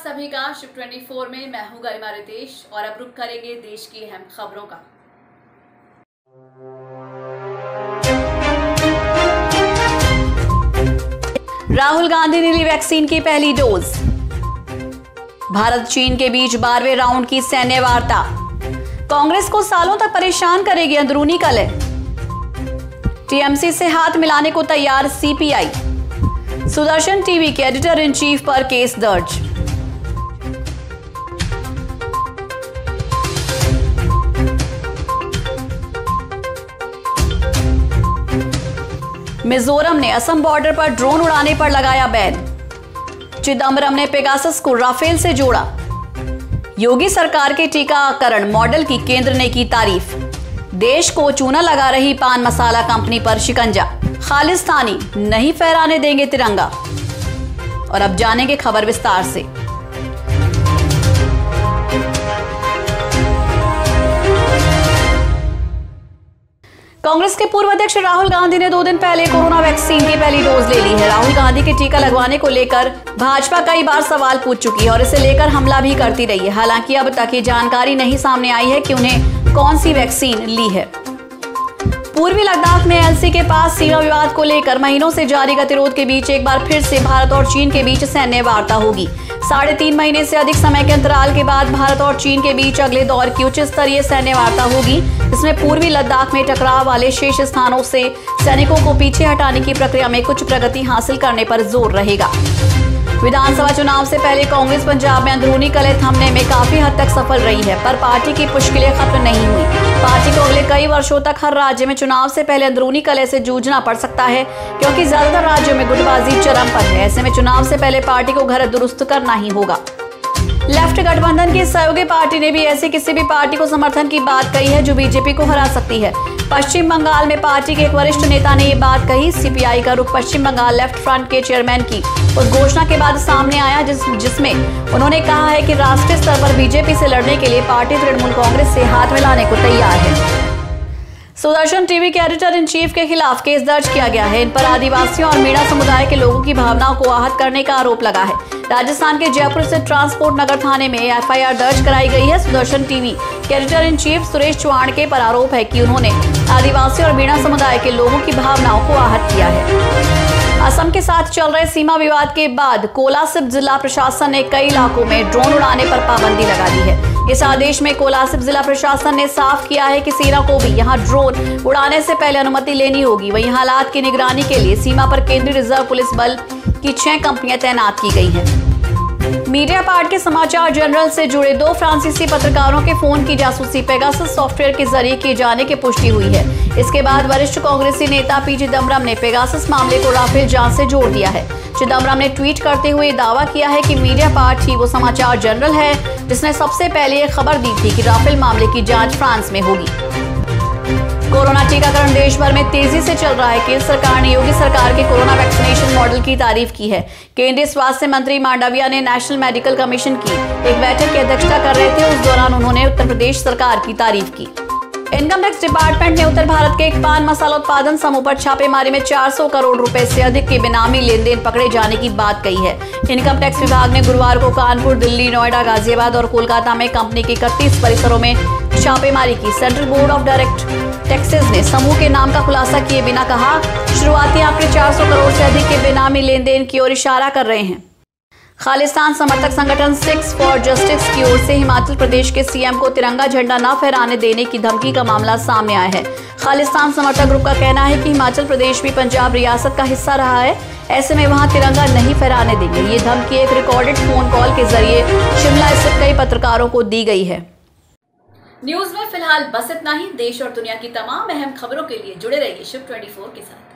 सभी का शिव 24 में। मैं हूं गरिमा रितेश और अब रुख करेंगे देश की अहम खबरों का। राहुल गांधी ने ली वैक्सीन की पहली डोज। भारत चीन के बीच 12वें राउंड की सैन्य वार्ता। कांग्रेस को सालों तक परेशान करेगी अंदरूनी कलह। टीएमसी से हाथ मिलाने को तैयार सीपीआई। सुदर्शन टीवी के एडिटर इन चीफ पर केस दर्ज। मिजोरम ने असम बॉर्डर पर ड्रोन उड़ाने पर लगाया बैन। चिदंबरम ने पेगासस को राफेल से जोड़ा। योगी सरकार के टीकाकरण मॉडल की केंद्र ने की तारीफ। देश को चूना लगा रही पान मसाला कंपनी पर शिकंजा। खालिस्तानी नहीं फहराने देंगे तिरंगा। और अब जानेंगे खबर विस्तार से। कांग्रेस के पूर्व अध्यक्ष राहुल गांधी ने 2 दिन पहले कोरोना वैक्सीन की पहली डोज ले ली है। राहुल गांधी के टीका लगवाने को लेकर भाजपा कई बार सवाल पूछ चुकी है और इसे लेकर हमला भी करती रही है। हालांकि अब तक ये जानकारी नहीं सामने आई है कि उन्हें कौन सी वैक्सीन ली है। पूर्वी लद्दाख में एलसी के पास सीमा विवाद को लेकर महीनों से जारी गतिरोध के बीच एक बार फिर से भारत और चीन के बीच सैन्य वार्ता होगी। 3.5 महीने से अधिक समय के अंतराल के बाद भारत और चीन के बीच अगले दौर की उच्च स्तरीय सैन्य वार्ता होगी। इसमें पूर्वी लद्दाख में टकराव वाले शेष स्थानों से सैनिकों को पीछे हटाने की प्रक्रिया में कुछ प्रगति हासिल करने पर जोर रहेगा। विधानसभा चुनाव से पहले कांग्रेस पंजाब में अंदरूनी कलह थमने में काफी हद तक सफल रही है, पर पार्टी की मुश्किलें खत्म नहीं हुई। पार्टी को अगले कई वर्षों तक हर राज्य में चुनाव से पहले अंदरूनी कलह से जूझना पड़ सकता है, क्योंकि ज्यादातर राज्यों में गुटबाजी चरम पर है। ऐसे में चुनाव से पहले पार्टी को घर दुरुस्त करना ही होगा। लेफ्ट गठबंधन की सहयोगी पार्टी ने भी ऐसी किसी भी पार्टी को समर्थन की बात कही है जो बीजेपी को हरा सकती है। पश्चिम बंगाल में पार्टी के एक वरिष्ठ नेता ने ये बात कही। सीपीआई का रुख पश्चिम बंगाल लेफ्ट फ्रंट के चेयरमैन की उस घोषणा के बाद सामने आया जिसमें उन्होंने कहा है कि राष्ट्रीय स्तर पर बीजेपी से लड़ने के लिए पार्टी तृणमूल कांग्रेस से हाथ मिलाने को तैयार है। सुदर्शन टीवी के एडिटर इन चीफ के खिलाफ केस दर्ज किया गया है। इन पर आदिवासियों और मीणा समुदाय के लोगों की भावनाओं को आहत करने का आरोप लगा है। राजस्थान के जयपुर स्थित ट्रांसपोर्ट नगर थाने में एफआईआर दर्ज कराई गई है। सुदर्शन टीवी के editor in chief Suresh Chauhan के पर आरोप है कि उन्होंने आदिवासी और मीणा समुदाय के लोगों की भावनाओं को आहत किया है। असम के साथ चल रहे सीमा विवाद के बाद कोलासिब जिला प्रशासन ने कई इलाकों में ड्रोन उड़ाने पर पाबंदी लगा दी है। इस आदेश में कोलासिब जिला प्रशासन ने साफ किया है कि सेना को भी यहां ड्रोन उड़ाने से पहले अनुमति लेनी होगी। वहीं हालात की निगरानी के लिए सीमा पर केंद्रीय रिजर्व पुलिस बल की 6 कंपनियां तैनात की गई हैं। मीडिया पार्ट के समाचार जनरल से जुड़े 2 फ्रांसीसी पत्रकारों के फोन की जासूसी पेगासस सॉफ्टवेयर के जरिए किए जाने की पुष्टि हुई है। इसके बाद वरिष्ठ कांग्रेसी नेता पी चिदंबरम ने पेगासस मामले को राफेल जांच से जोड़ दिया है। चिदंबरम ने ट्वीट करते हुए दावा किया है कि मीडिया पार्ट ही वो समाचार जनरल है जिसने सबसे पहले ये खबर दी थी कि राफेल मामले की जांच फ्रांस में होगी। कोरोना टीकाकरण देश भर में तेजी से चल रहा है। केंद्र सरकार ने योगी सरकार के कोरोना वैक्सीनेशन मॉडल की तारीफ की है। केंद्रीय स्वास्थ्य मंत्री मांडविया ने नेशनल मेडिकल कमीशन की एक बैठक की अध्यक्षता कर रहे थे। उस दौरान उन्होंने उत्तर प्रदेश सरकार की तारीफ की। इनकम टैक्स डिपार्टमेंट ने उत्तर भारत के एक पान मसाला उत्पादन समूह पर छापेमारी में 400 करोड़ रुपए से अधिक के बेनामी लेन देन पकड़े जाने की बात कही है। इनकम टैक्स विभाग ने गुरुवार को कानपुर, दिल्ली, नोएडा, गाजियाबाद और कोलकाता में कंपनी के 31 परिसरों में छापेमारी की। Central board of direct taxes ने समूह के नाम का खुलासा किए बिना कहा, शुरुआती आंकड़े 400 करोड़ से अधिक के बेनामी लेन देन की ओर इशारा कर रहे हैं। खालिस्तान समर्थक संगठन सिक्स फॉर जस्टिस की ओर से हिमाचल प्रदेश के सीएम को तिरंगा झंडा न फहराने देने की धमकी का मामला सामने आया है। खालिस्तान समर्थक ग्रुप का कहना है कि हिमाचल प्रदेश भी पंजाब रियासत का हिस्सा रहा है, ऐसे में वहां तिरंगा नहीं फहराने देंगे। ये धमकी एक रिकॉर्डेड फोन कॉल के जरिए शिमला स्थित कई पत्रकारों को दी गई है। न्यूज में फिलहाल बस इतना ही। देश और दुनिया की तमाम अहम खबरों के लिए जुड़े रहिए शिव 24 के साथ।